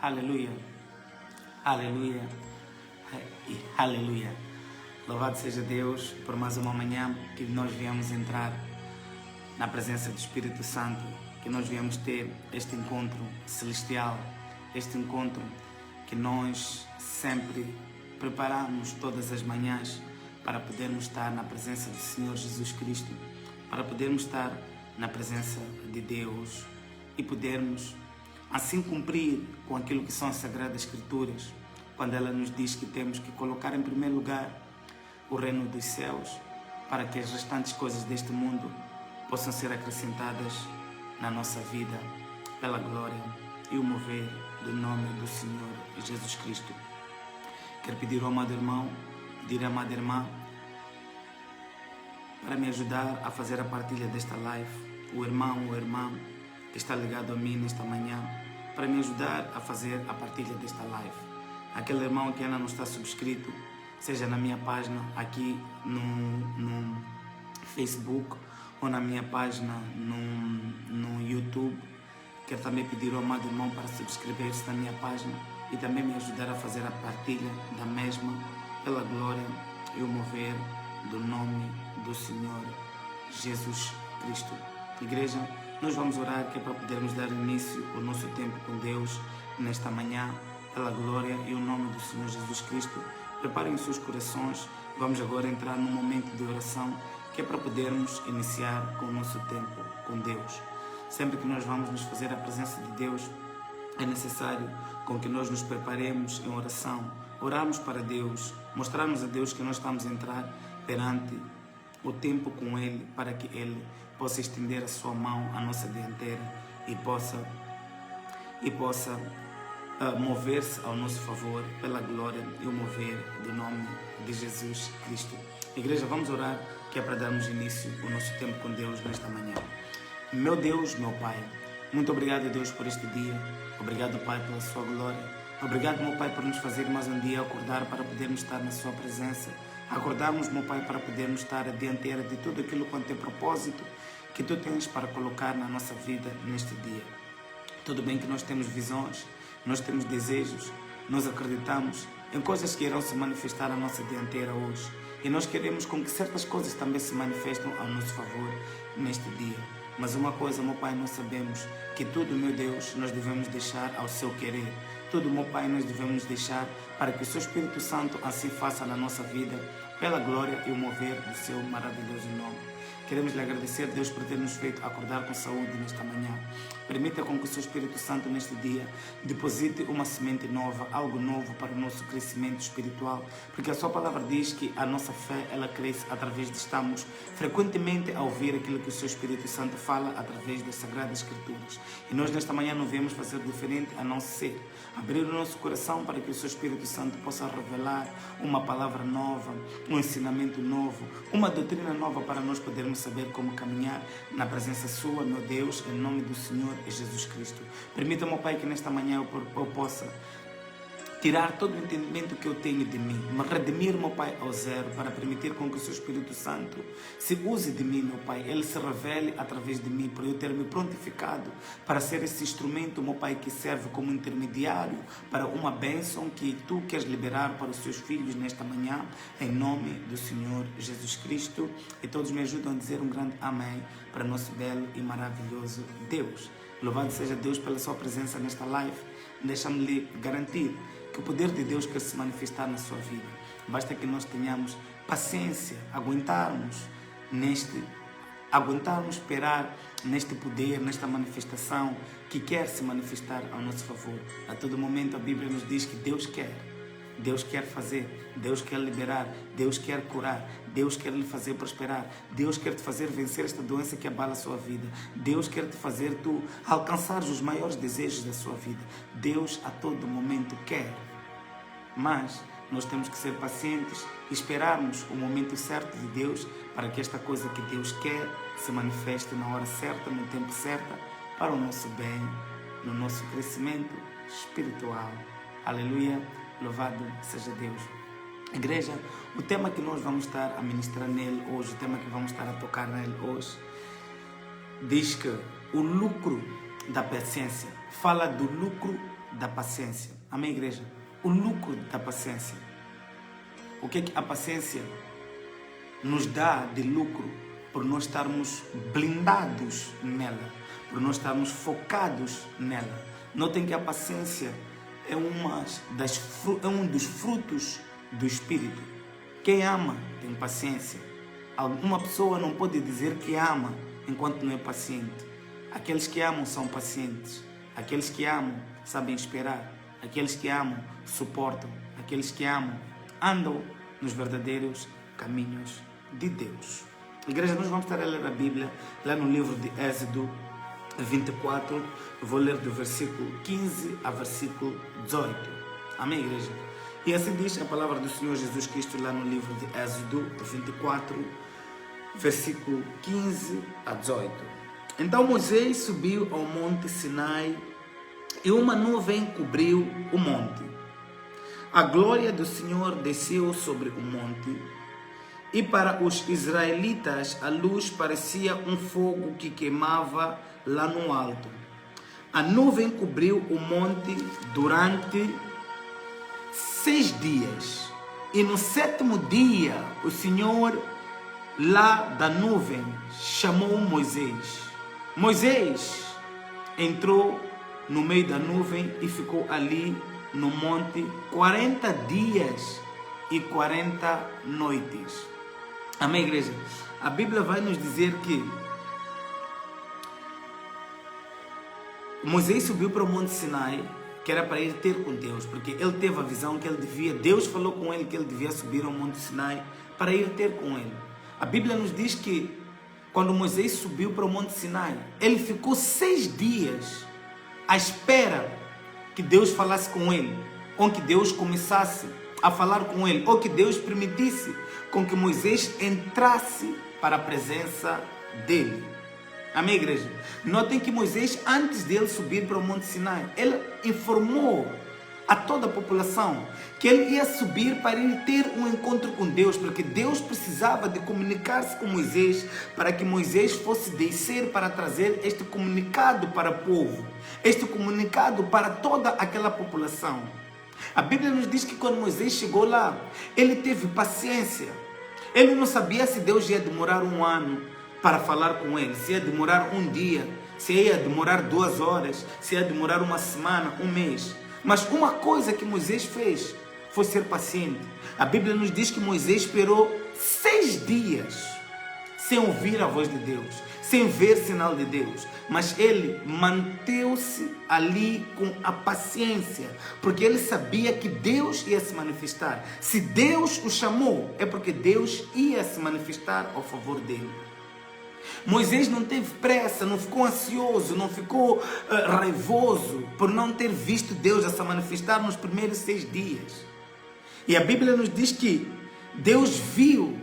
Aleluia, aleluia e aleluia. Louvado seja Deus por mais uma manhã que nós viemos entrar na presença do Espírito Santo, que nós viemos ter este encontro celestial, este encontro que nós sempre preparamos todas as manhãs para podermos estar na presença do Senhor Jesus Cristo, para podermos estar na presença de Deus e podermos assim cumprir com aquilo que são as Sagradas Escrituras, quando ela nos diz que temos que colocar em primeiro lugar o reino dos céus, para que as restantes coisas deste mundo possam ser acrescentadas na nossa vida, pela glória e o mover do nome do Senhor Jesus Cristo. Quero pedir ao amado irmão, pedir à amada irmã, para me ajudar a fazer a partilha desta live, o irmão ou a irmã que está ligado a mim nesta manhã, para me ajudar a fazer a partilha desta live. Aquele irmão que ainda não está subscrito, seja na minha página aqui no Facebook ou na minha página no YouTube, quero também pedir ao amado irmão para subscrever-se na minha página e também me ajudar a fazer a partilha da mesma, pela glória e o mover do nome do Senhor Jesus Cristo. Igreja, nós vamos orar que é para podermos dar início ao nosso tempo com Deus nesta manhã, pela glória e o nome do Senhor Jesus Cristo. Preparem os seus corações, vamos agora entrar num momento de oração que é para podermos iniciar com o nosso tempo com Deus. Sempre que nós vamos nos fazer a presença de Deus, é necessário com que nós nos preparemos em oração, orarmos para Deus, mostrarmos a Deus que nós estamos a entrar perante o tempo com Ele, para que Ele possa estender a sua mão à nossa dianteira e possa mover-se ao nosso favor pela glória e o mover do nome de Jesus Cristo. Igreja, vamos orar que é para darmos início ao nosso tempo com Deus nesta manhã. Meu Deus, meu Pai, muito obrigado, Deus, por este dia. Obrigado, Pai, pela sua glória. Obrigado, meu Pai, por nos fazer mais um dia acordar para podermos estar na sua presença. Acordarmos, meu Pai, para podermos estar a dianteira de tudo aquilo quanto é propósito que Tu tens para colocar na nossa vida neste dia. Tudo bem que nós temos visões, nós temos desejos, nós acreditamos em coisas que irão se manifestar à nossa dianteira hoje. E nós queremos com que certas coisas também se manifestem ao nosso favor neste dia. Mas uma coisa, meu Pai, nós sabemos que tudo, meu Deus, nós devemos deixar ao Seu querer. Tudo, meu Pai, nós devemos deixar para que o Seu Espírito Santo assim faça na nossa vida, pela glória e o mover do Seu maravilhoso nome. Queremos lhe agradecer, Deus, por ter nos feito acordar com saúde nesta manhã. Permita com que o Seu Espírito Santo neste dia deposite uma semente nova, algo novo para o nosso crescimento espiritual, porque a Sua palavra diz que a nossa fé, ela cresce através de estarmos frequentemente a ouvir aquilo que o Seu Espírito Santo fala através das Sagradas Escrituras. E nós nesta manhã não viemos fazer diferente a não ser abrir o nosso coração para que o Seu Espírito Santo possa revelar uma palavra nova, um ensinamento novo, uma doutrina nova para nós podermos saber como caminhar na presença Sua, meu Deus, em nome do Senhor Jesus Cristo. Permita, meu Pai, que nesta manhã eu possa tirar todo o entendimento que eu tenho de mim, me redimir, meu Pai, ao zero, para permitir com que o Seu Espírito Santo se use de mim, meu Pai, Ele se revele através de mim, para eu ter me prontificado para ser esse instrumento, meu Pai, que serve como intermediário para uma bênção que Tu queres liberar para os Seus filhos nesta manhã, em nome do Senhor Jesus Cristo. E todos me ajudam a dizer um grande amém para nosso belo e maravilhoso Deus. Louvado seja Deus pela Sua presença nesta live. Deixa-me lhe garantir que o poder de Deus quer se manifestar na sua vida. Basta que nós tenhamos paciência, aguentarmos esperar neste poder, nesta manifestação que quer se manifestar ao nosso favor. A todo momento a Bíblia nos diz que Deus quer fazer, Deus quer liberar, Deus quer curar, Deus quer lhe fazer prosperar, Deus quer te fazer vencer esta doença que abala a sua vida, Deus quer te fazer tu alcançar os maiores desejos da sua vida. Deus a todo momento quer, mas nós temos que ser pacientes e esperarmos o momento certo de Deus para que esta coisa que Deus quer se manifeste na hora certa, no tempo certo, para o nosso bem, no nosso crescimento espiritual. Aleluia. Louvado seja Deus. Igreja, o tema que nós vamos estar a ministrar nele hoje, o tema que vamos estar a tocar nele hoje, diz que o lucro da paciência. Fala do lucro da paciência. Amém, igreja? O lucro da paciência. O que é que a paciência nos dá de lucro por nós estarmos blindados nela, por nós estarmos focados nela? Notem que a paciência é um dos frutos do Espírito. Quem ama tem paciência. Uma pessoa não pode dizer que ama enquanto não é paciente. Aqueles que amam são pacientes. Aqueles que amam sabem esperar. Aqueles que amam suportam. Aqueles que amam andam nos verdadeiros caminhos de Deus. Igreja, nós vamos estar a ler a Bíblia lá no livro de Êxodo 24. Eu vou ler do versículo 15 a versículo 18. Amém, igreja? E assim diz a palavra do Senhor Jesus Cristo lá no livro de Êxodo 24, versículo 15 a 18. Então Moisés subiu ao monte Sinai e uma nuvem cobriu o monte. A glória do Senhor desceu sobre o monte, e para os israelitas a luz parecia um fogo que queimava lá no alto. A nuvem cobriu o monte durante 6 dias. E no 7º dia, o Senhor, lá da nuvem, chamou Moisés. Moisés entrou no meio da nuvem e ficou ali no monte 40 dias e 40 noites. Amém, igreja? A Bíblia vai nos dizer que Moisés subiu para o monte Sinai, que era para ir ter com Deus, porque ele teve a visão que Deus falou com ele que ele devia subir ao monte Sinai para ir ter com ele. A Bíblia nos diz que quando Moisés subiu para o monte Sinai, ele ficou 6 dias à espera que Deus falasse com ele, ou que Deus começasse a falar com ele, ou que Deus permitisse com que Moisés entrasse para a presença dele. Amém, igreja? Notem que Moisés, antes dele subir para o monte Sinai, ele informou a toda a população que ele ia subir para ir ter um encontro com Deus, porque Deus precisava de comunicar-se com Moisés para que Moisés fosse descer para trazer este comunicado para o povo, este comunicado para toda aquela população. A Bíblia nos diz que quando Moisés chegou lá, ele teve paciência. Ele não sabia se Deus ia demorar 1 ano para falar com ele, se ia demorar 1 dia, se ia demorar 2 horas, se ia demorar 1 semana, 1 mês. Mas uma coisa que Moisés fez foi ser paciente. A Bíblia nos diz que Moisés esperou 6 dias sem ouvir a voz de Deus, sem ver sinal de Deus. Mas ele manteve-se ali com a paciência, porque ele sabia que Deus ia se manifestar. Se Deus o chamou, é porque Deus ia se manifestar ao favor dele. Moisés não teve pressa, não ficou ansioso, não ficou raivoso por não ter visto Deus a se manifestar nos primeiros 6 dias. E a Bíblia nos diz que Deus viu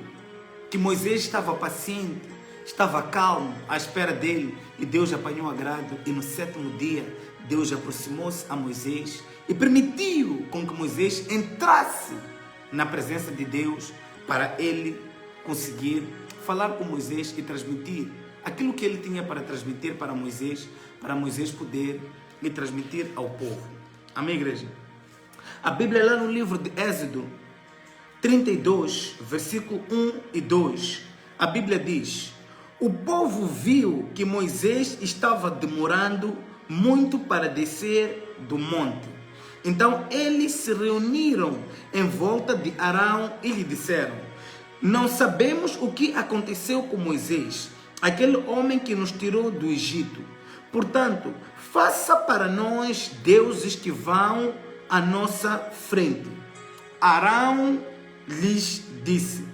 que Moisés estava paciente, estava calmo à espera dele, e Deus apanhou agrado. E no 7º dia, Deus aproximou-se a Moisés e permitiu com que Moisés entrasse na presença de Deus para ele conseguir falar com Moisés e transmitir aquilo que ele tinha para transmitir para Moisés poder lhe transmitir ao povo. Amém, igreja? A Bíblia lá no livro de Êxodo 32, versículo 1 e 2, a Bíblia diz: o povo viu que Moisés estava demorando muito para descer do monte. Então eles se reuniram em volta de Arão e lhe disseram: não sabemos o que aconteceu com Moisés, aquele homem que nos tirou do Egito. Portanto, faça para nós deuses que vão à nossa frente. Arão lhes disse: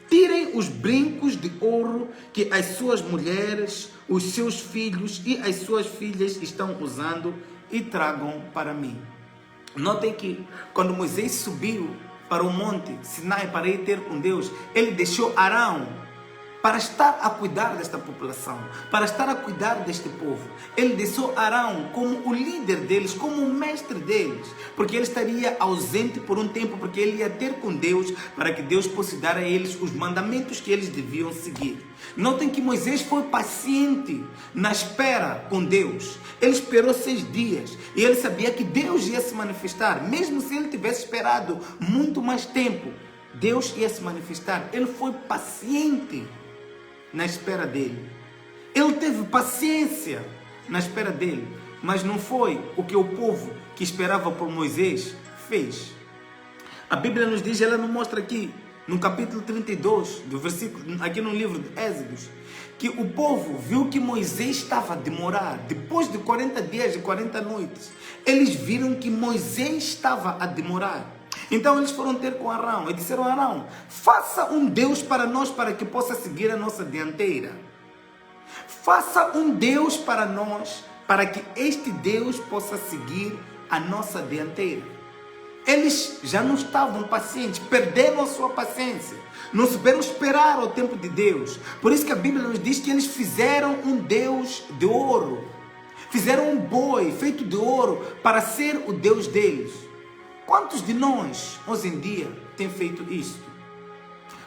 tirem os brincos de ouro que as suas mulheres, os seus filhos e as suas filhas estão usando e tragam para mim. Notem que quando Moisés subiu para o monte Sinai para ir ter com Deus, ele deixou Arão para estar a cuidar desta população, para estar a cuidar deste povo. Ele deixou Arão como o líder deles, como o mestre deles, porque ele estaria ausente por um tempo, porque ele ia ter com Deus, para que Deus fosse dar a eles os mandamentos que eles deviam seguir. Notem que Moisés foi paciente na espera com Deus. Ele esperou 6 dias e ele sabia que Deus ia se manifestar, mesmo se ele tivesse esperado muito mais tempo. Deus ia se manifestar. Ele foi paciente na espera dele. Ele teve paciência na espera dele, mas não foi o que o povo que esperava por Moisés fez. A Bíblia nos diz, ela nos mostra aqui, no capítulo 32, do versículo, aqui no livro de Êxodos, que o povo viu que Moisés estava a demorar. Depois de 40 dias e 40 noites, eles viram que Moisés estava a demorar. Então eles foram ter com Arão e disseram: Arão, faça um Deus para nós, para que possa seguir a nossa dianteira. Faça um Deus para nós, para que este Deus possa seguir a nossa dianteira. Eles já não estavam pacientes, perderam a sua paciência, não souberam esperar o tempo de Deus. Por isso que a Bíblia nos diz que eles fizeram um Deus de ouro, fizeram um boi feito de ouro para ser o Deus deles. Quantos de nós, hoje em dia, tem feito isso?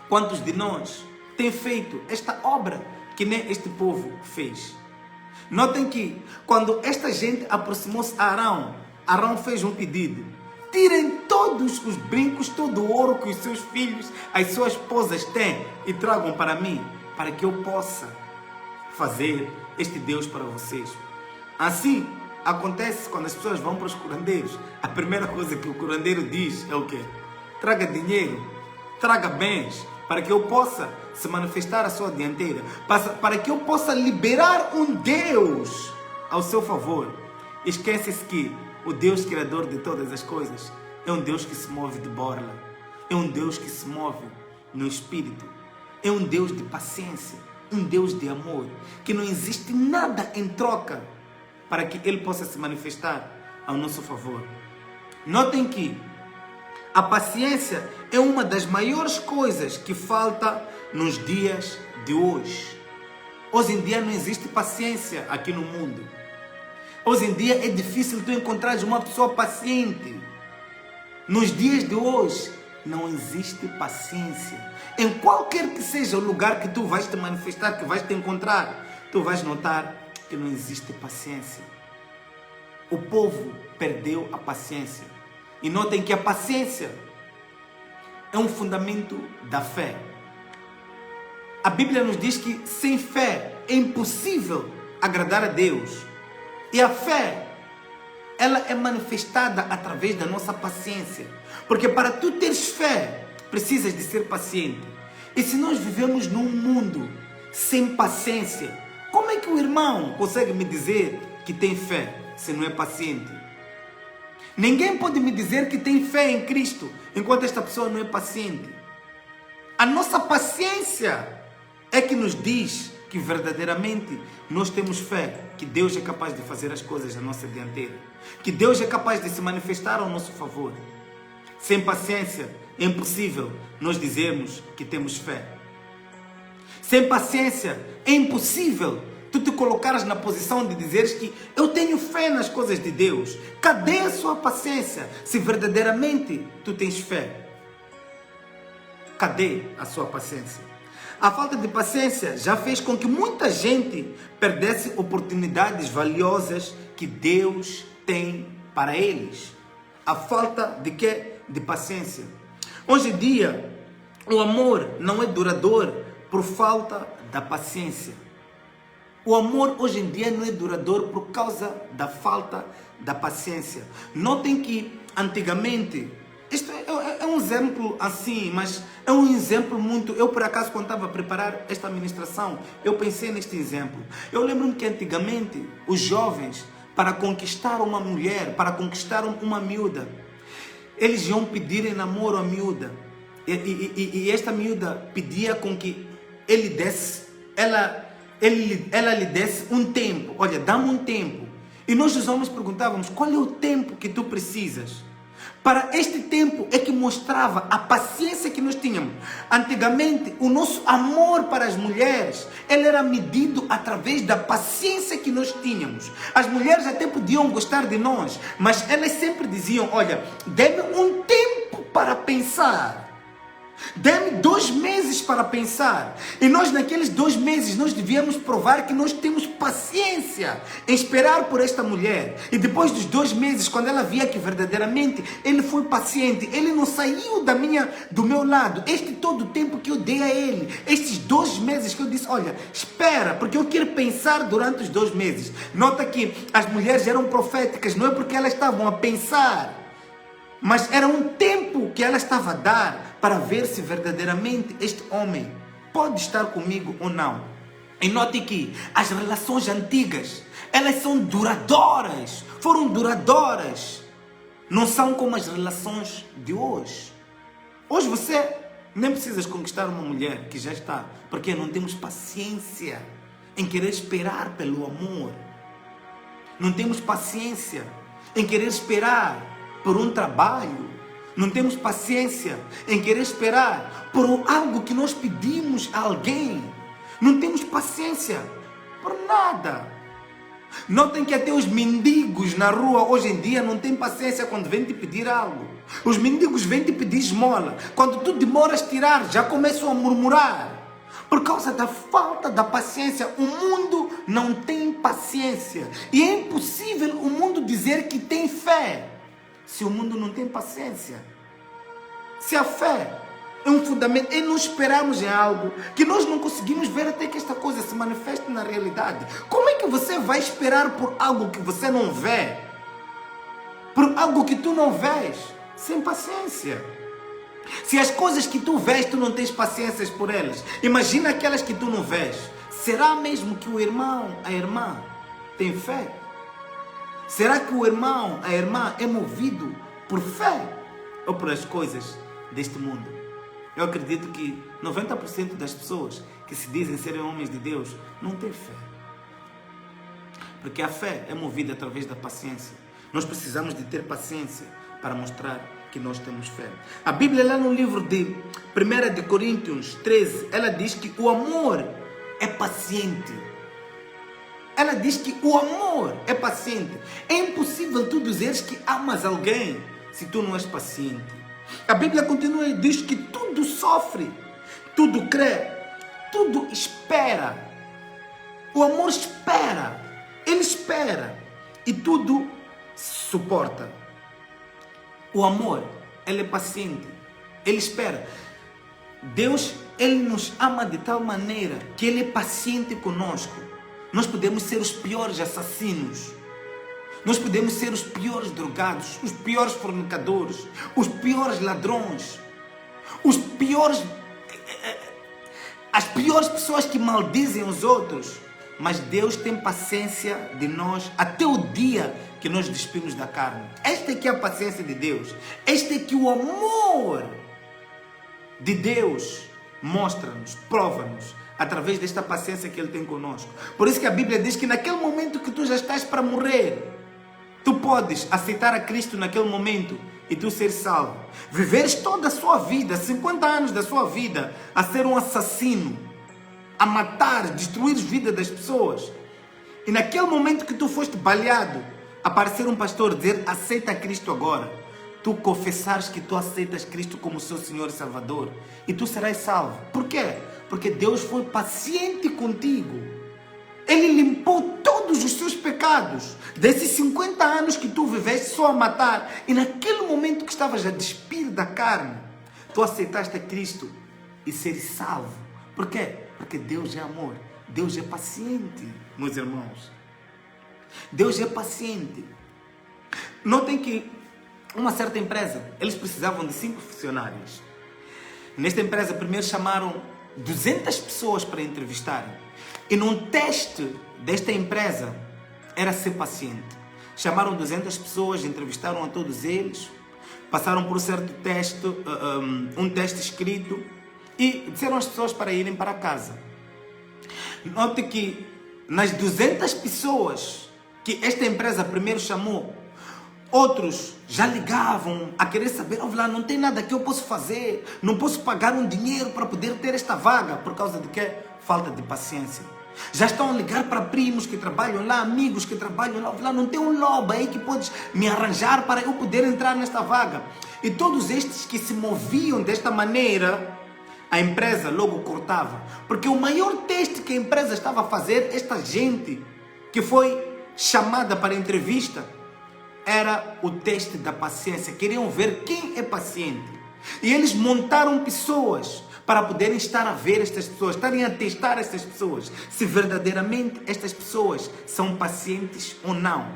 Quantos de nós tem feito esta obra que nem este povo fez? Notem que, quando esta gente aproximou-se a Arão, Arão fez um pedido: tirem todos os brincos, todo o ouro que os seus filhos, as suas esposas têm e tragam para mim, para que eu possa fazer este Deus para vocês. Assim, acontece quando as pessoas vão para os curandeiros. A primeira coisa que o curandeiro diz é o quê? Traga dinheiro, traga bens, para que eu possa se manifestar a sua dianteira, para que eu possa liberar um Deus ao seu favor. Esquece-se que o Deus criador de todas as coisas é um Deus que se move de borla, é um Deus que se move no espírito, é um Deus de paciência, um Deus de amor, que não existe nada em troca para que Ele possa se manifestar ao nosso favor. Notem que a paciência é uma das maiores coisas que falta nos dias de hoje. Hoje em dia não existe paciência aqui no mundo. Hoje em dia é difícil tu encontrares uma pessoa paciente. Nos dias de hoje não existe paciência. Em qualquer que seja o lugar que tu vais te manifestar, que vais te encontrar, tu vais notar que não existe paciência. O povo perdeu a paciência. E notem que a paciência é um fundamento da fé. A Bíblia nos diz que sem fé é impossível agradar a Deus. E a fé, ela é manifestada através da nossa paciência. Porque para tu teres fé, precisas de ser paciente. E se nós vivemos num mundo sem paciência, como é que o irmão consegue me dizer que tem fé se não é paciente? Ninguém pode me dizer que tem fé em Cristo enquanto esta pessoa não é paciente. A nossa paciência é que nos diz que verdadeiramente nós temos fé que Deus é capaz de fazer as coisas na nossa dianteira, que Deus é capaz de se manifestar ao nosso favor. Sem paciência é impossível nós dizermos que temos fé. Sem paciência é impossível tu te colocares na posição de dizeres que eu tenho fé nas coisas de Deus. Cadê a sua paciência se verdadeiramente tu tens fé? Cadê a sua paciência? A falta de paciência já fez com que muita gente perdesse oportunidades valiosas que Deus tem para eles. A falta de quê? De paciência. Hoje em dia, o amor não é duradouro por falta da paciência. O amor hoje em dia não é duradouro por causa da falta da paciência. Notem que antigamente, isto é um exemplo assim, mas é um exemplo muito... Eu por acaso quando estava a preparar esta ministração, eu pensei neste exemplo. Eu lembro-me que antigamente os jovens, para conquistar uma mulher, para conquistar uma miúda, eles iam pedir em namoro a miúda. E esta miúda pedia com que ele desse, ela lhe desse um tempo. Olha, dá-me um tempo. E nós os homens perguntávamos: qual é o tempo que tu precisas? Para este tempo é que mostrava a paciência que nós tínhamos. Antigamente, o nosso amor para as mulheres, ele era medido através da paciência que nós tínhamos. As mulheres até podiam gostar de nós, mas elas sempre diziam, olha, dê-me um tempo para pensar. Dê-me 2 meses para pensar. E nós naqueles 2 meses, nós devíamos provar que nós temos paciência em esperar por esta mulher. E depois dos 2 meses, quando ela via que verdadeiramente ele foi paciente, ele não saiu do meu lado, este todo o tempo que eu dei a ele, estes 2 meses que eu disse, olha, espera, porque eu quero pensar durante os 2 meses. Nota que as mulheres eram proféticas, não é porque elas estavam a pensar, mas era um tempo que ela estava a dar para ver se verdadeiramente este homem pode estar comigo ou não. E note que as relações antigas, elas são duradouras, foram duradouras. Não são como as relações de hoje. Hoje você nem precisa conquistar uma mulher que já está, porque não temos paciência em querer esperar pelo amor. Não temos paciência em querer esperar por um trabalho. Não temos paciência em querer esperar por algo que nós pedimos a alguém. Não temos paciência por nada. Notem que até os mendigos na rua hoje em dia não têm paciência quando vêm te pedir algo. Os mendigos vêm te pedir esmola. Quando tu demoras a tirar, já começam a murmurar. Por causa da falta da paciência. O mundo não tem paciência. E é impossível o mundo dizer que tem fé se o mundo não tem paciência. Se a fé é um fundamento, é não esperarmos em algo que nós não conseguimos ver até que esta coisa se manifeste na realidade. Como é que você vai esperar por algo que você não vê? Por algo que tu não vês? Sem paciência. Se as coisas que tu vês, tu não tens paciência por elas, imagina aquelas que tu não vês. Será mesmo que o irmão, a irmã, tem fé? Será que o irmão, a irmã é movido por fé ou por as coisas deste mundo? Eu acredito que 90% das pessoas que se dizem serem homens de Deus não têm fé. Porque a fé é movida através da paciência. Nós precisamos de ter paciência para mostrar que nós temos fé. A Bíblia, lá no livro de 1 de Coríntios 13, ela diz que o amor é paciente. Ela diz que o amor é paciente. É impossível tu dizeres que amas alguém se tu não és paciente. A Bíblia continua e diz que tudo sofre, tudo crê, tudo espera. O amor espera, ele espera e tudo suporta. O amor, ele é paciente, ele espera. Deus, ele nos ama de tal maneira que ele é paciente conosco. Nós podemos ser os piores assassinos. Nós podemos ser os piores drogados, os piores fornicadores, os piores ladrões, as piores pessoas que maldizem os outros. Mas Deus tem paciência de nós até o dia que nós despimos da carne. Esta é que é a paciência de Deus. Este é que o amor de Deus mostra-nos, prova-nos, através desta paciência que Ele tem conosco. Por isso que a Bíblia diz que naquele momento que tu já estás para morrer, tu podes aceitar a Cristo naquele momento e tu ser salvo. Viveres toda a sua vida, 50 anos da sua vida, a ser um assassino, a matar, destruir a vida das pessoas. E naquele momento que tu foste baleado, aparecer um pastor dizer, aceita Cristo agora. Tu confessares que tu aceitas Cristo como seu Senhor e Salvador, e tu serás salvo. Por quê? Porque Deus foi paciente contigo. Ele limpou todos os seus pecados. Desses 50 anos que tu viveste só a matar, e naquele momento que estavas a despir da carne, tu aceitaste a Cristo e seres salvo. Por quê? Porque Deus é amor. Deus é paciente, meus irmãos. Deus é paciente. Notem que uma certa empresa, eles precisavam de 5 funcionários. Nesta empresa, primeiro chamaram 200 pessoas para entrevistarem. E num teste desta empresa, era ser paciente. Chamaram 200 pessoas, entrevistaram a todos eles, passaram por um certo teste, um teste escrito, e disseram às pessoas para irem para casa. Note que nas 200 pessoas que esta empresa primeiro chamou, Outros já ligavam a querer saber, ouve lá, não tem nada que eu posso fazer, não posso pagar um dinheiro para poder ter esta vaga, por causa de quê? Falta de paciência. Já estão a ligar para primos que trabalham lá, amigos que trabalham lá, ouve lá, não tem um lobby aí que podes me arranjar para eu poder entrar nesta vaga. E todos estes que se moviam desta maneira, a empresa logo cortava. Porque o maior teste que a empresa estava a fazer, esta gente que foi chamada para a entrevista, era o teste da paciência. Queriam ver quem é paciente. E eles montaram pessoas para poderem estar a ver estas pessoas, estarem a testar estas pessoas, se verdadeiramente estas pessoas são pacientes ou não.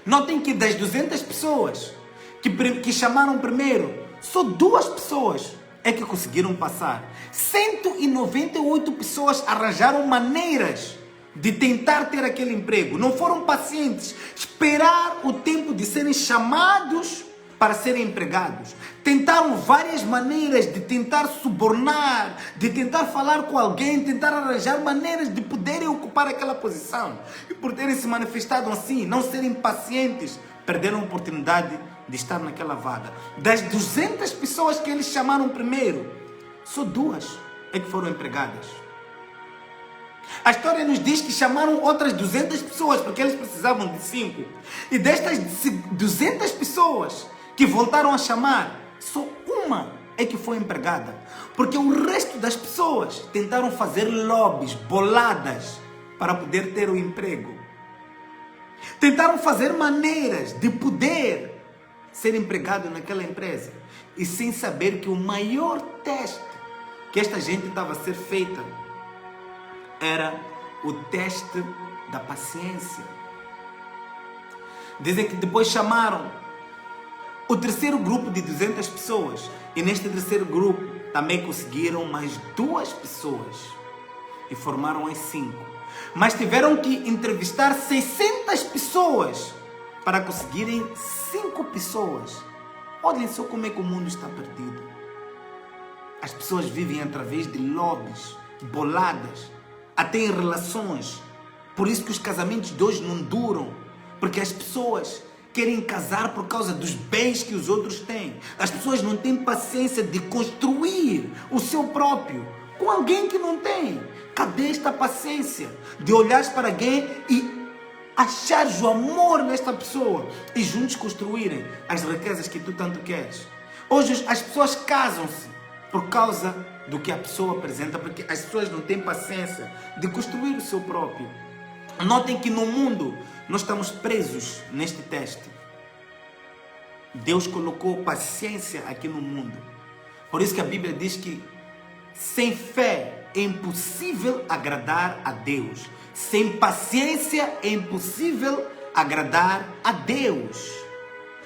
Notem que das 200 pessoas que chamaram primeiro, só 2 pessoas é que conseguiram passar. 198 pessoas arranjaram maneiras de tentar ter aquele emprego. Não foram pacientes. Esperar o tempo de serem chamados para serem empregados. Tentaram várias maneiras de tentar subornar, de tentar falar com alguém, tentar arranjar maneiras de poderem ocupar aquela posição. E por terem se manifestado assim, não serem pacientes, perderam a oportunidade de estar naquela vaga. Das 200 pessoas que eles chamaram primeiro, só 2 é que foram empregadas. A história nos diz que chamaram outras 200 pessoas, porque eles precisavam de 5. E destas 200 pessoas que voltaram a chamar, só uma é que foi empregada. Porque o resto das pessoas tentaram fazer lobbies, boladas, para poder ter o emprego. Tentaram fazer maneiras de poder ser empregado naquela empresa. E sem saber que o maior teste que esta gente estava a ser feita era o teste da paciência. Dizem que depois chamaram o terceiro grupo de 200 pessoas. E neste terceiro grupo também conseguiram mais 2 pessoas. E formaram as 5. Mas tiveram que entrevistar 600 pessoas para conseguirem 5 pessoas. Olhem só como é que o mundo está perdido. As pessoas vivem através de lobbies, boladas, até em relações. Por isso que os casamentos de hoje não duram. Porque as pessoas querem casar por causa dos bens que os outros têm. As pessoas não têm paciência de construir o seu próprio com alguém que não tem. Cadê esta paciência de olhares para alguém e achares o amor nesta pessoa e juntos construírem as riquezas que tu tanto queres? Hoje as pessoas casam-se por causa do que a pessoa apresenta, porque as pessoas não têm paciência de construir o seu próprio. Notem que no mundo nós estamos presos neste teste. Deus colocou paciência aqui no mundo. Por isso que a Bíblia diz que sem fé é impossível agradar a Deus. Sem paciência é impossível agradar a Deus.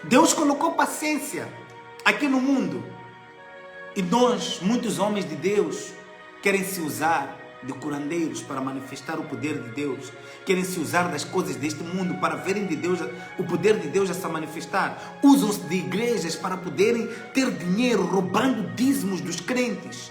Deus colocou paciência aqui no mundo. E nós, muitos homens de Deus, querem se usar de curandeiros para manifestar o poder de Deus. Querem se usar das coisas deste mundo para verem de Deus, o poder de Deus a se manifestar. Usam-se de igrejas para poderem ter dinheiro, roubando dízimos dos crentes.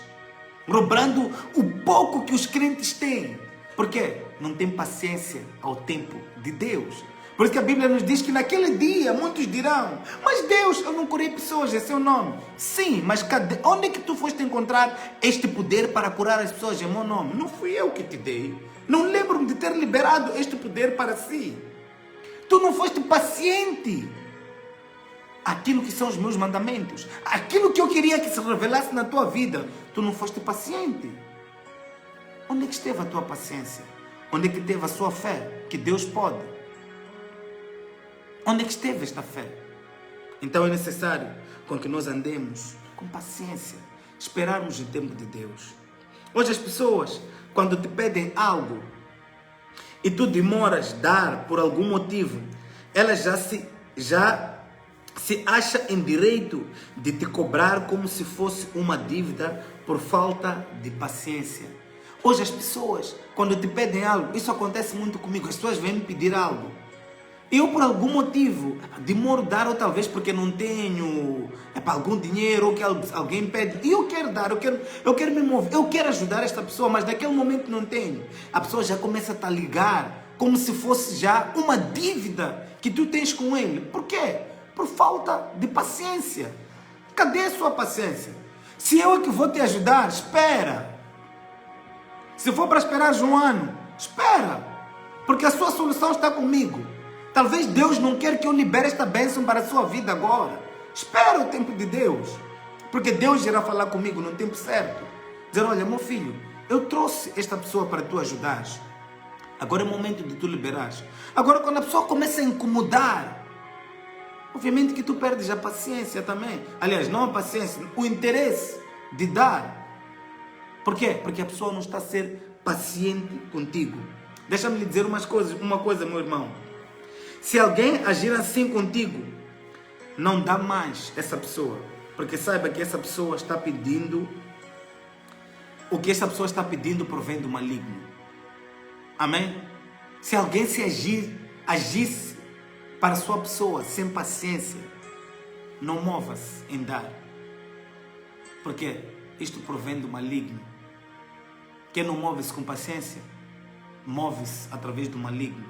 Roubando o pouco que os crentes têm. Por quê? Não tem paciência ao tempo de Deus. Por isso que a Bíblia nos diz que naquele dia muitos dirão: mas Deus, eu não curei pessoas em seu nome. Sim, mas onde é que tu foste encontrar este poder para curar as pessoas em meu nome? Não fui eu que te dei. Não lembro-me de ter liberado este poder para si. Tu não foste paciente. Aquilo que são os meus mandamentos, aquilo que eu queria que se revelasse na tua vida, tu não foste paciente. Onde é que esteve a tua paciência? Onde é que esteve a sua fé? Que Deus pode. Onde é que esteve esta fé? Então é necessário com que nós andemos com paciência, esperarmos o tempo de Deus. Hoje as pessoas, quando te pedem algo e tu demoras a dar por algum motivo, elas já se acha em direito de te cobrar como se fosse uma dívida por falta de paciência. Hoje as pessoas, quando te pedem algo, isso acontece muito comigo, as pessoas vêm me pedir algo. Eu, por algum motivo, demoro a dar, ou talvez porque não tenho algum dinheiro, ou que alguém pede, e eu quero dar, eu quero me mover, eu quero ajudar esta pessoa, mas naquele momento não tenho. A pessoa já começa a te ligar como se fosse já uma dívida que tu tens com ele. Por quê? Por falta de paciência. Cadê a sua paciência? Se eu é que vou te ajudar, espera. Se for para esperar um ano, espera. Porque a sua solução está comigo. Talvez Deus não quer que eu libere esta bênção para a sua vida agora. Espera o tempo de Deus. Porque Deus irá falar comigo no tempo certo. Dizer, olha, meu filho, eu trouxe esta pessoa para tu ajudares. Agora é o momento de tu liberares. Agora, quando a pessoa começa a incomodar, obviamente que tu perdes a paciência também. Aliás, não a paciência, o interesse de dar. Por quê? Porque a pessoa não está a ser paciente contigo. Deixa-me lhe dizer uma coisa, meu irmão. Se alguém agir assim contigo, não dá mais essa pessoa. Porque saiba que essa pessoa está pedindo, o que essa pessoa está pedindo provém do maligno. Amém? Se alguém agisse para a sua pessoa sem paciência, não mova-se em dar. Porque isto provém do maligno. Quem não move-se com paciência, move-se através do maligno.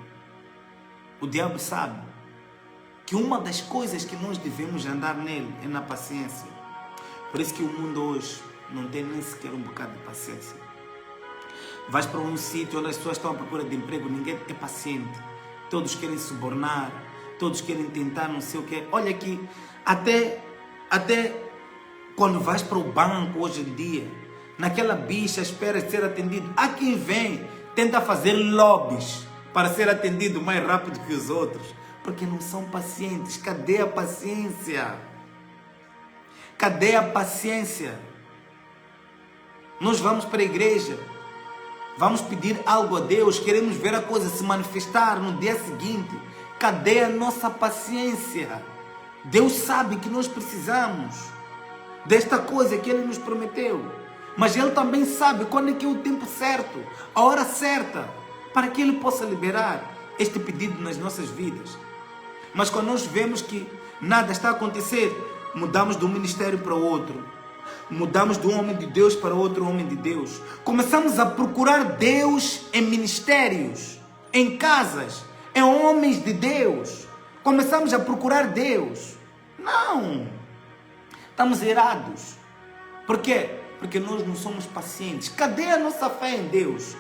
O diabo sabe que uma das coisas que nós devemos andar nele é na paciência. Por isso que o mundo hoje não tem nem sequer um bocado de paciência. Vais para um sítio onde as pessoas estão à procura de emprego, ninguém é paciente. Todos querem subornar, todos querem tentar não sei o quê. Olha aqui, até quando vais para o banco hoje em dia, naquela bicha espera ser atendido. Há quem vem, tenta fazer lobbies para ser atendido mais rápido que os outros. Porque não são pacientes. Cadê a paciência? Cadê a paciência? Nós vamos para a igreja, vamos pedir algo a Deus, queremos ver a coisa se manifestar no dia seguinte. Cadê a nossa paciência? Deus sabe que nós precisamos desta coisa que Ele nos prometeu. Mas Ele também sabe quando é que é o tempo certo, a hora certa, para que Ele possa liberar este pedido nas nossas vidas. Mas quando nós vemos que nada está a acontecer, mudamos de um ministério para o outro. Mudamos de um homem de Deus para outro homem de Deus. Começamos a procurar Deus em ministérios, em casas, em homens de Deus. Começamos a procurar Deus. Não! Estamos errados. Por quê? Porque nós não somos pacientes. Cadê a nossa fé em Deus?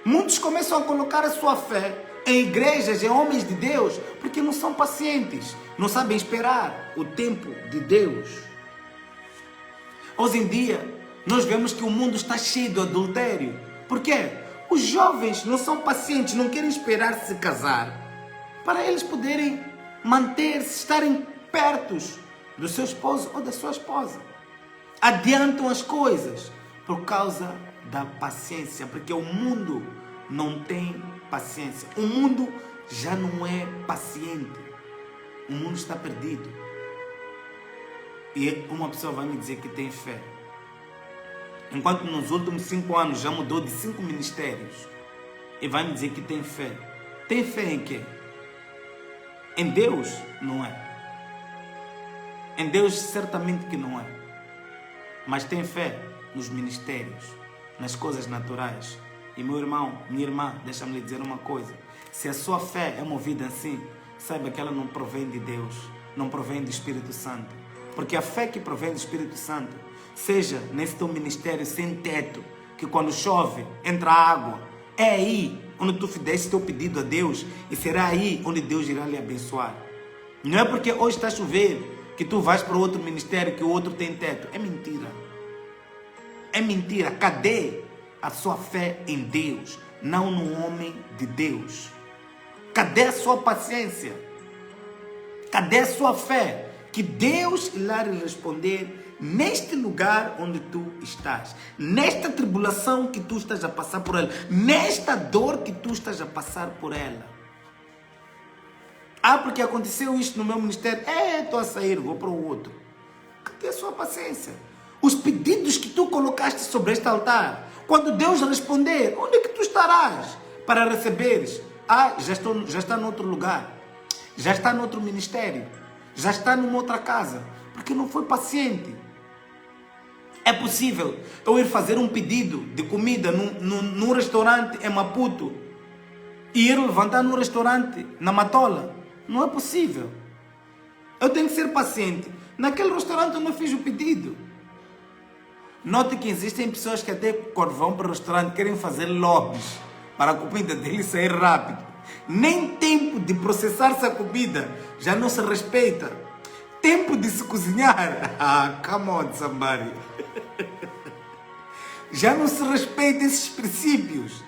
Muitos começam a colocar a sua fé em igrejas, em homens de Deus, porque não são pacientes. Não sabem esperar o tempo de Deus. Hoje em dia, nós vemos que o mundo está cheio de adultério. Por quê? Os jovens não são pacientes, não querem esperar se casar, para eles poderem manter-se, estarem perto do seu esposo ou da sua esposa. Adiantam as coisas por causa da paciência, porque o mundo não tem paciência. O mundo já não é paciente. O mundo está perdido. E uma pessoa vai me dizer que tem fé, enquanto nos últimos 5 anos já mudou de 5 ministérios, e vai me dizer que tem fé. Tem fé em quê? Em Deus? Não é. Em Deus certamente que não é. Mas tem fé nos ministérios, nas coisas naturais. E meu irmão, minha irmã, deixa-me lhe dizer uma coisa. Se a sua fé é movida assim, saiba que ela não provém de Deus, não provém do Espírito Santo. Porque a fé que provém do Espírito Santo, seja nesse teu ministério sem teto, que quando chove, entra água, é aí onde tu fizeste teu pedido a Deus, e será aí onde Deus irá lhe abençoar. Não é porque hoje está a chover que tu vais para outro ministério que o outro tem teto. É mentira. É mentira. Cadê a sua fé em Deus, não no homem de Deus? Cadê a sua paciência? Cadê a sua fé? Que Deus irá lhe responder neste lugar onde tu estás, nesta tribulação que tu estás a passar por ela, nesta dor que tu estás a passar por ela. Ah, porque aconteceu isto no meu ministério, estou a sair, vou para o outro. Cadê a sua paciência? Os pedidos que tu colocaste sobre este altar, quando Deus responder, onde é que tu estarás para receberes? Já está noutro lugar, já está noutro ministério, já está numa outra casa, porque não foi paciente. É possível eu ir fazer um pedido de comida num restaurante em Maputo e ir levantar no restaurante, na Matola. Não é possível. Eu tenho que ser paciente. Naquele restaurante eu não fiz o pedido. Note que existem pessoas que até quando vão para o restaurante querem fazer lobbies para a comida dele sair rápido. Nem tempo de processar essa comida já não se respeita. Tempo de se cozinhar. Ah, come on, somebody. Já não se respeita esses princípios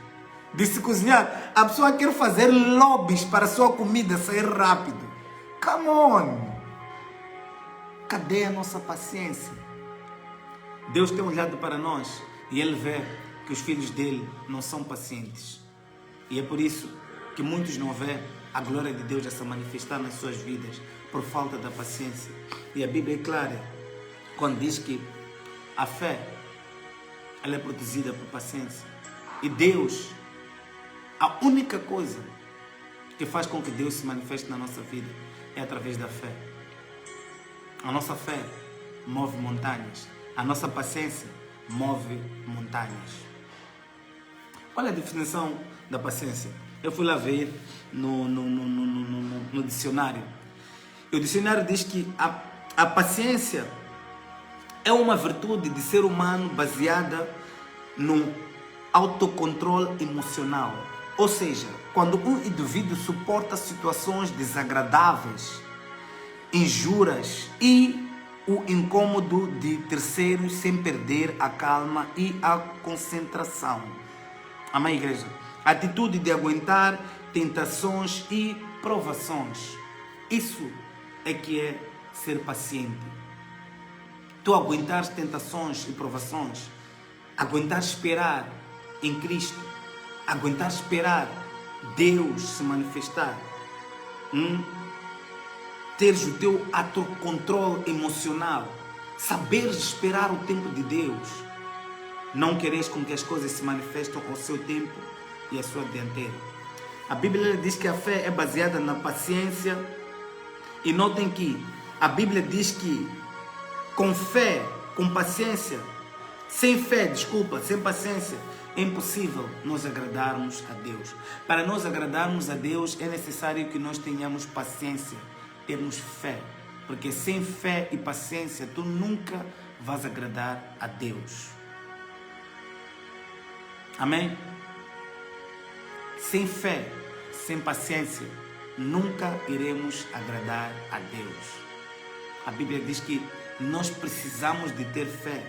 de se cozinhar. A pessoa quer fazer lobbies para a sua comida sair rápido. Come on. Cadê a nossa paciência? Deus tem olhado para nós e Ele vê que os filhos dele não são pacientes. E é por isso que muitos não vê a glória de Deus a se manifestar nas suas vidas por falta da paciência. E a Bíblia é clara quando diz que a fé ela é produzida por paciência. E Deus, a única coisa que faz com que Deus se manifeste na nossa vida é através da fé. A nossa fé move montanhas. A nossa paciência move montanhas. Olha a definição da paciência. Eu fui lá ver no dicionário. E o dicionário diz que a paciência é uma virtude de ser humano baseada no autocontrole emocional. Ou seja, quando um indivíduo suporta situações desagradáveis, injúrias e o incômodo de terceiros sem perder a calma e a concentração. Amém, igreja? A atitude de aguentar tentações e provações. Isso é que é ser paciente. Tu aguentar tentações e provações, aguentar esperar em Cristo, aguentar esperar Deus se manifestar, teres o teu autocontrole emocional, saberes esperar o tempo de Deus, não queres com que as coisas se manifestem ao seu tempo e à sua dianteira. A Bíblia diz que a fé é baseada na paciência e notem que a Bíblia diz que com fé, com paciência, sem paciência, é impossível nós agradarmos a Deus. Para nós agradarmos a Deus é necessário que nós tenhamos paciência, termos fé, porque sem fé e paciência tu nunca vais agradar a Deus. Amém? Sem fé, sem paciência, nunca iremos agradar a Deus. A Bíblia diz que nós precisamos de ter fé,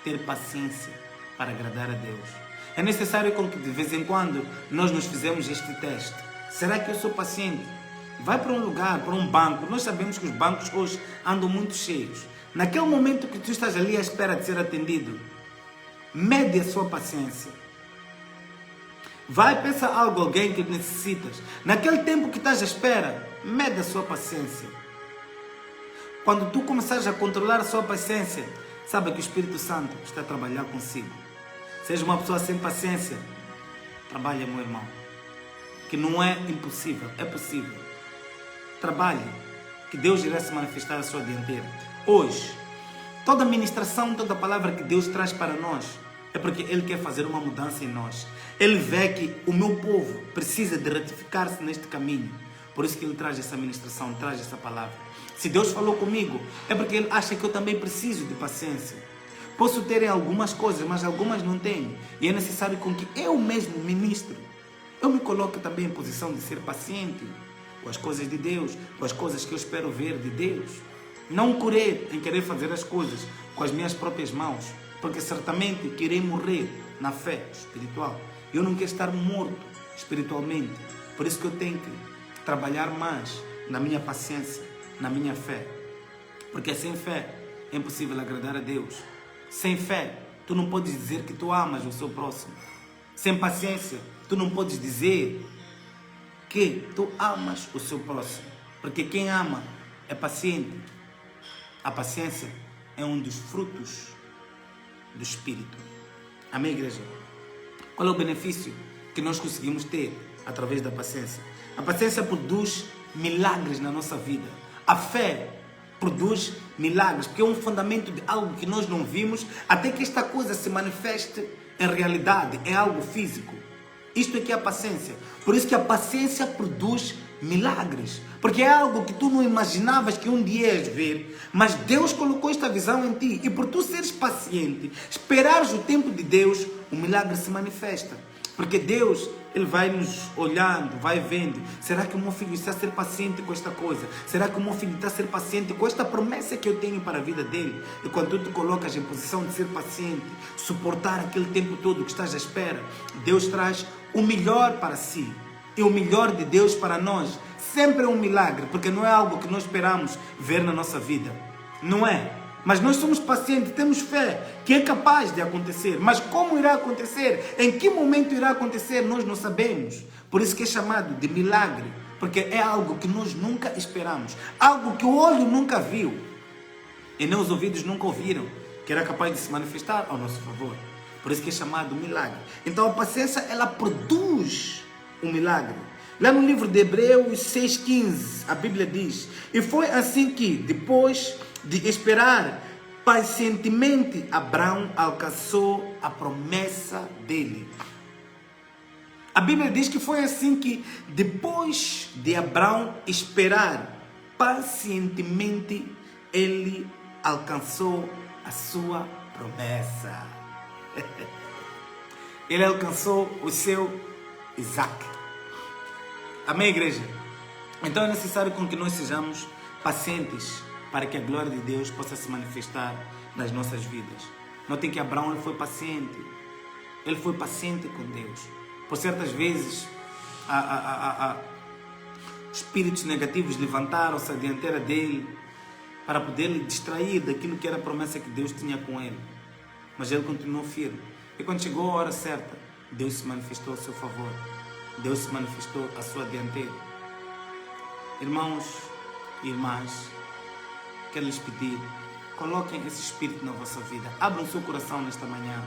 ter paciência para agradar a Deus. É necessário que de vez em quando nós nos fizemos este teste. Será que eu sou paciente? Vai para um lugar, para um banco. Nós sabemos que os bancos hoje andam muito cheios. Naquele momento que tu estás ali à espera de ser atendido, mede a sua paciência. Vai, peça algo a alguém que necessitas. Naquele tempo que estás à espera, mede a sua paciência. Quando tu começares a controlar a sua paciência, sabe que o Espírito Santo está a trabalhar consigo. Seja uma pessoa sem paciência, trabalha, meu irmão. Que não é impossível, é possível. Trabalhe, que Deus irá se manifestar à sua dianteira. Hoje, toda a ministração, toda a palavra que Deus traz para nós, é porque Ele quer fazer uma mudança em nós. Ele vê que o meu povo precisa de ratificar-se neste caminho. Por isso que Ele traz essa ministração, traz essa palavra. Se Deus falou comigo, é porque Ele acha que eu também preciso de paciência. Posso ter algumas coisas, mas algumas não tenho. E é necessário com que eu mesmo ministro. Eu me coloque também em posição de ser paciente com as coisas de Deus, com as coisas que eu espero ver de Deus. Não correr em querer fazer as coisas com as minhas próprias mãos, porque certamente querer morrer na fé espiritual. Eu não quero estar morto espiritualmente. Por isso que eu tenho que trabalhar mais na minha paciência, na minha fé. Porque sem fé é impossível agradar a Deus. Sem fé, tu não podes dizer que tu amas o seu próximo. Sem paciência, tu não podes dizer que tu amas o seu próximo. Porque quem ama é paciente. A paciência é um dos frutos do Espírito. Amém, igreja? Qual é o benefício que nós conseguimos ter através da paciência? A paciência produz milagres na nossa vida. A fé produz milagres, porque é um fundamento de algo que nós não vimos, até que esta coisa se manifeste em realidade, em algo físico. Isto aqui é a paciência. Por isso que a paciência produz milagres. Porque é algo que tu não imaginavas que um dia ias ver, mas Deus colocou esta visão em ti. E por tu seres paciente, esperares o tempo de Deus, o milagre se manifesta. Porque Deus, Ele vai nos olhando, vai vendo. Será que o meu filho está a ser paciente com esta coisa? Será que o meu filho está a ser paciente com esta promessa que eu tenho para a vida dele? E quando tu te colocas em posição de ser paciente, suportar aquele tempo todo que estás à espera, Deus traz o melhor para si. E o melhor de Deus para nós sempre é um milagre, porque não é algo que nós esperamos ver na nossa vida. Não é? Mas nós somos pacientes, temos fé que é capaz de acontecer. Mas como irá acontecer? Em que momento irá acontecer? Nós não sabemos. Por isso que é chamado de milagre. Porque é algo que nós nunca esperamos. Algo que o olho nunca viu. E nem os ouvidos nunca ouviram. Que era capaz de se manifestar ao nosso favor. Por isso que é chamado milagre. Então a paciência, ela produz um milagre. Lá no livro de Hebreus 6,15, a Bíblia diz: e foi assim que, depois de esperar pacientemente, Abraão alcançou a promessa dele. A Bíblia diz que foi assim que, depois de Abraão esperar pacientemente, ele alcançou a sua promessa. Ele alcançou o seu Isaac. Amém, igreja? Então é necessário com que nós sejamos pacientes para que a glória de Deus possa se manifestar nas nossas vidas. Notem que Abraão, ele foi paciente. Ele foi paciente com Deus. Por certas vezes, espíritos negativos levantaram-se à dianteira dele para poder lhe distrair daquilo que era a promessa que Deus tinha com ele. Mas ele continuou firme. E quando chegou a hora certa, Deus se manifestou a seu favor. Deus se manifestou à sua dianteira. Irmãos e irmãs, quero lhes pedir, coloquem esse Espírito na vossa vida. Abram o seu coração nesta manhã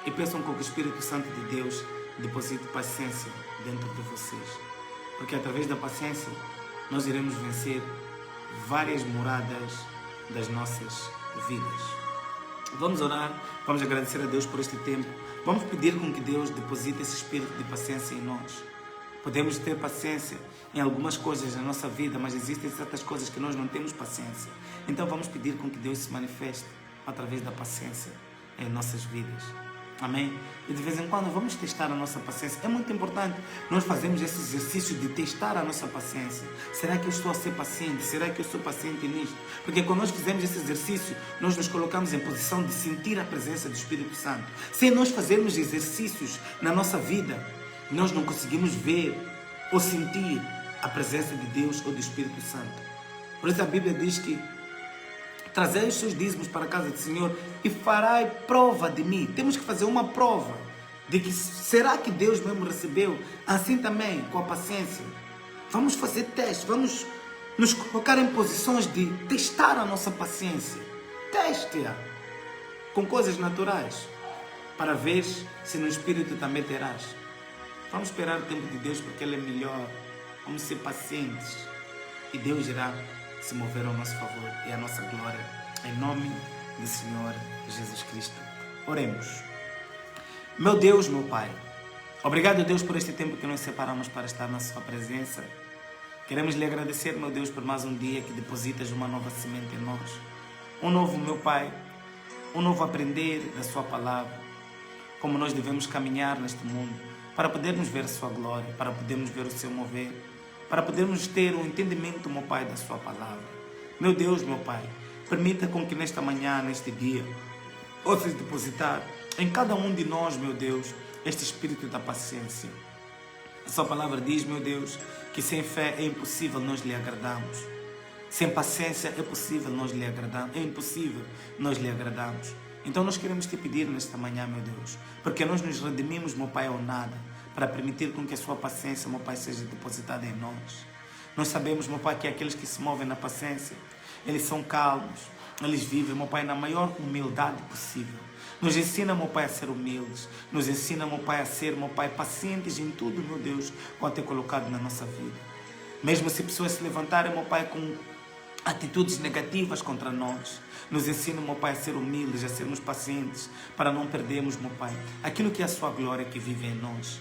e peçam com que o Espírito Santo de Deus deposite paciência dentro de vocês. Porque através da paciência nós iremos vencer várias moradas das nossas vidas. Vamos orar, vamos agradecer a Deus por este tempo. Vamos pedir com que Deus deposite esse espírito de paciência em nós. Podemos ter paciência em algumas coisas na nossa vida, mas existem certas coisas que nós não temos paciência. Então vamos pedir com que Deus se manifeste através da paciência em nossas vidas. Amém? E de vez em quando vamos testar a nossa paciência. É muito importante nós fazermos esse exercício de testar a nossa paciência. Será que eu estou a ser paciente? Será que eu sou paciente nisto? Porque quando nós fizermos esse exercício, nós nos colocamos em posição de sentir a presença do Espírito Santo. Sem nós fazermos exercícios na nossa vida, nós não conseguimos ver ou sentir a presença de Deus ou do Espírito Santo. Por isso a Bíblia diz que trazei os seus dízimos para a casa do Senhor e farai prova de mim. Temos que fazer uma prova de que será que Deus mesmo recebeu? Assim também com a paciência. Vamos fazer testes, vamos nos colocar em posições de testar a nossa paciência. Teste-a com coisas naturais para ver se no Espírito também terás. Vamos esperar o tempo de Deus porque Ele é melhor. Vamos ser pacientes e Deus irá se mover ao nosso favor e à nossa glória, em nome do Senhor Jesus Cristo. Oremos. Meu Deus, meu Pai, obrigado, Deus, por este tempo que nos separamos para estar na sua presença. Queremos lhe agradecer, meu Deus, por mais um dia que depositas uma nova semente em nós. Um novo, meu Pai, um novo aprender da sua palavra, como nós devemos caminhar neste mundo, para podermos ver a sua glória, para podermos ver o seu mover, para podermos ter um entendimento, meu Pai, da sua palavra. Meu Deus, meu Pai, permita com que nesta manhã, neste dia, possas depositar em cada um de nós, meu Deus, este espírito da paciência. A sua palavra diz, meu Deus, que sem fé é impossível nós lhe agradarmos. Sem paciência é possível nós lhe agradarmos. É impossível nós lhe agradarmos. Então nós queremos te pedir nesta manhã, meu Deus, porque nós nos redimimos, meu Pai, ao nada, para permitir com que a sua paciência, meu Pai, seja depositada em nós. Nós sabemos, meu Pai, que aqueles que se movem na paciência, eles são calmos, eles vivem, meu Pai, na maior humildade possível. Nos ensina, meu Pai, a ser humildes, nos ensina, meu Pai, a ser, meu Pai, pacientes em tudo, meu Deus, quanto é colocado na nossa vida. Mesmo se pessoas se levantarem, meu Pai, com atitudes negativas contra nós. Nos ensina, meu Pai, a ser humildes, a sermos pacientes, para não perdermos, meu Pai, aquilo que é a sua glória que vive em nós.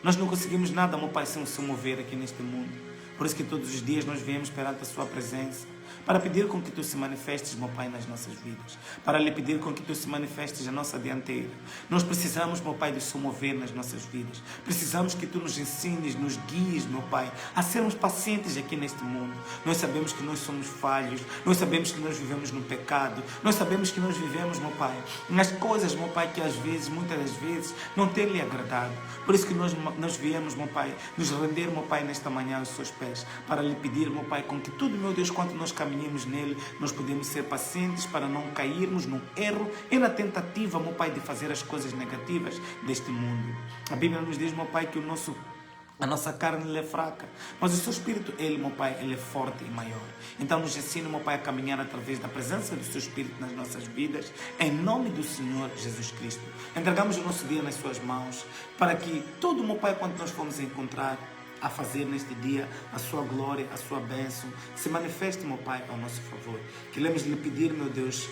Nós não conseguimos nada, meu Pai, sem o seu mover aqui neste mundo. Por isso que todos os dias nós viemos perante a sua presença, para pedir com que tu se manifestes, meu Pai, nas nossas vidas. Para lhe pedir com que tu se manifestes na nossa dianteira. Nós precisamos, meu Pai, do seu mover nas nossas vidas. Precisamos que tu nos ensines, nos guies, meu Pai, a sermos pacientes aqui neste mundo. Nós sabemos que nós somos falhos. Nós sabemos que nós vivemos no pecado. Nós sabemos que nós vivemos, meu Pai, nas coisas, meu Pai, que às vezes, muitas das vezes, não tem lhe agradado. Por isso que nós viemos, meu Pai, nos render, meu Pai, nesta manhã aos seus pés. Para lhe pedir, meu Pai, com que tudo, meu Deus, quanto nós caminhamos nele, nós podemos ser pacientes para não cairmos no erro e na tentativa, meu Pai, de fazer as coisas negativas deste mundo. A Bíblia nos diz, meu Pai, que a nossa carne ele é fraca, mas o seu Espírito, ele, meu Pai, ele é forte e maior. Então nos ensina, meu Pai, a caminhar através da presença do seu Espírito nas nossas vidas, em nome do Senhor Jesus Cristo. Entregamos o nosso dia nas suas mãos, para que todo, meu Pai, quando nós formos encontrar a fazer neste dia a sua glória, a sua bênção, se manifeste, meu Pai, ao nosso favor. Queremos lhe pedir, meu Deus,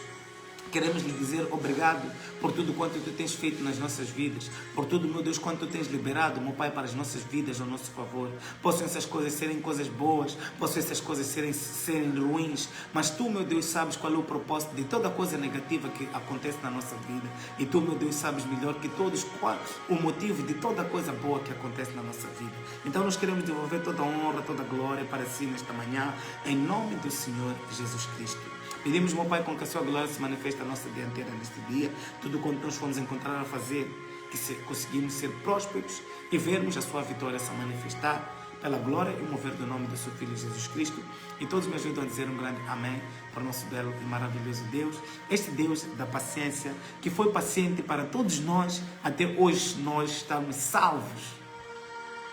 queremos lhe dizer obrigado por tudo quanto tu tens feito nas nossas vidas, por tudo, meu Deus, quanto tu tens liberado, meu Pai, para as nossas vidas, ao nosso favor. Possam essas coisas serem coisas boas, possam essas coisas serem ruins, mas tu, meu Deus, sabes qual é o propósito de toda coisa negativa que acontece na nossa vida. E tu, meu Deus, sabes melhor que todos qual o motivo de toda coisa boa que acontece na nossa vida. Então nós queremos devolver toda a honra, toda a glória para si nesta manhã, em nome do Senhor Jesus Cristo. Pedimos, meu Pai, com que a sua glória se manifeste na nossa dianteira neste dia. Tudo quanto nós fomos encontrar a fazer, que conseguimos ser prósperos e vermos a sua vitória se manifestar pela glória e o mover do nome do seu Filho Jesus Cristo. E todos me ajudam a dizer um grande amém para o nosso belo e maravilhoso Deus. Este Deus da paciência, que foi paciente para todos nós, até hoje nós estamos salvos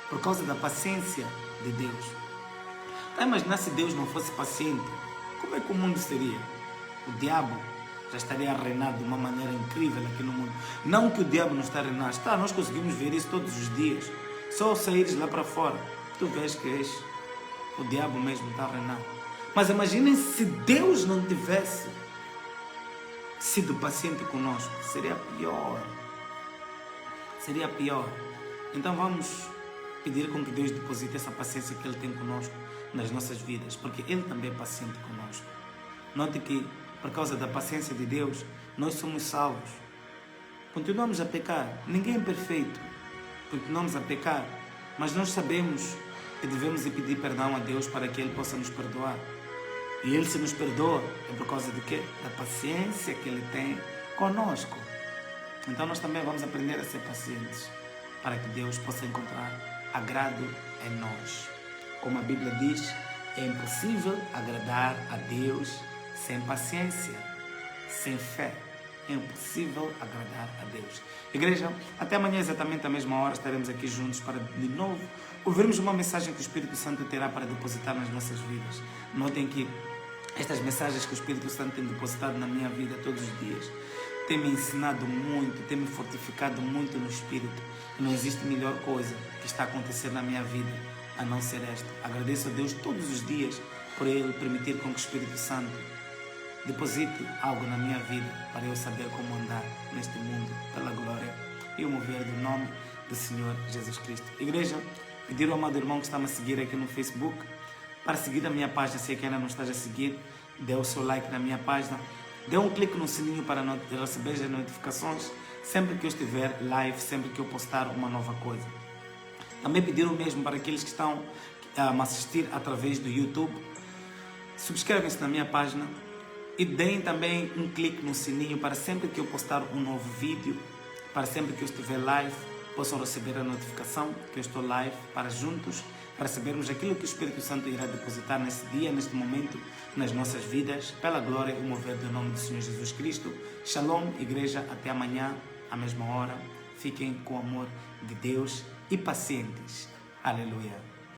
por causa da paciência de Deus. Tá, imagina se Deus não fosse paciente, como é que o mundo seria? O diabo já estaria a reinar de uma maneira incrível aqui no mundo. Não que o diabo não está a reinar, está, nós conseguimos ver isso todos os dias. Só saíres lá para fora, tu vês que o diabo mesmo está a reinar. Mas imaginem se Deus não tivesse sido paciente conosco, seria pior. Seria pior. Então vamos pedir com que Deus deposite essa paciência que Ele tem conosco nas nossas vidas, porque Ele também é paciente conosco. Note que, por causa da paciência de Deus, nós somos salvos. Continuamos a pecar, ninguém é perfeito. Continuamos a pecar, mas nós sabemos que devemos pedir perdão a Deus para que Ele possa nos perdoar. E Ele, se nos perdoa, é por causa de quê? Da paciência que Ele tem conosco. Então nós também vamos aprender a ser pacientes, para que Deus possa encontrar agrado em nós. Como a Bíblia diz, é impossível agradar a Deus sem paciência, sem fé. É impossível agradar a Deus. Igreja, até amanhã exatamente à mesma hora estaremos aqui juntos para de novo ouvirmos uma mensagem que o Espírito Santo terá para depositar nas nossas vidas. Notem que estas mensagens que o Espírito Santo tem depositado na minha vida todos os dias tem me ensinado muito, tem me fortificado muito no Espírito. Não existe melhor coisa que está a acontecer na minha vida a não ser esta. Agradeço a Deus todos os dias por Ele permitir com que o Espírito Santo deposite algo na minha vida para eu saber como andar neste mundo pela glória e o mover do nome do Senhor Jesus Cristo. Igreja, pedir ao amado irmão que está-me a seguir aqui no Facebook para seguir a minha página, se é que ainda não estás a seguir, dê o seu like na minha página, dê um clique no sininho para receber as notificações sempre que eu estiver live, sempre que eu postar uma nova coisa. Também pedir o mesmo para aqueles que estão a me assistir através do YouTube. Subscrevem-se na minha página e deem também um clique no sininho para sempre que eu postar um novo vídeo, para sempre que eu estiver live, possam receber a notificação que eu estou live, para juntos recebermos aquilo que o Espírito Santo irá depositar nesse dia, neste momento, nas nossas vidas, pela glória e o mover do nome do Senhor Jesus Cristo. Shalom, igreja, até amanhã, à mesma hora. Fiquem com o amor de Deus e pacientes. Aleluia.